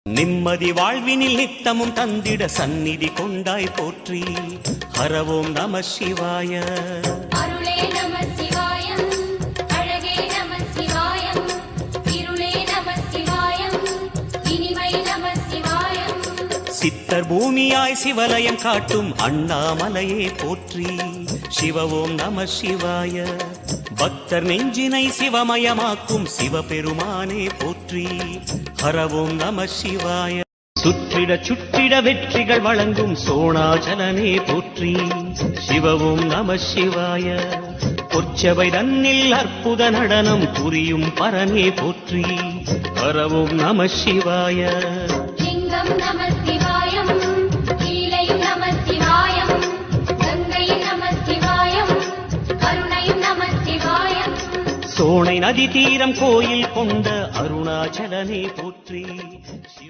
நிம்மதி வாழ்வினில் நித்தமும் தந்திட சந்நிதி கொண்டாய் போற்றி. ஹரவோம் நம சிவாய. அருளே நம சிவாயம், அழகே நம சிவாயம், இருளே நம சிவாயம், இனிமை நம சிவாயம். சித்தர் பூமியாய் சிவலயம் காட்டும் அண்ணாமலையே போற்றி. சிவவோம் நம சிவாய. பக்தர் நெஞ்சினை சிவமயமாக்கும் சிவபெருமானே போற்றி. ஹரவோம் நம சிவாய. சுற்றிட சுற்றிட வெற்றிகள் வழங்கும் சோணாச்சலனே போற்றி. சிவவோம் நம சிவாய. பொற்சபை தன்னில் அற்புத நடனம் புரியும் பரனே போற்றி. ஹரவோம் நம சிவாய. லிங்கம் நம சிவாயம், கீழையும் நம சிவாயம், கங்கையும் நம சிவாயம், கருணையும் நம சிவாயம். சோனை நதி தீரம் கோயில் கொண்ட அருணாச்சலனே போற்றி.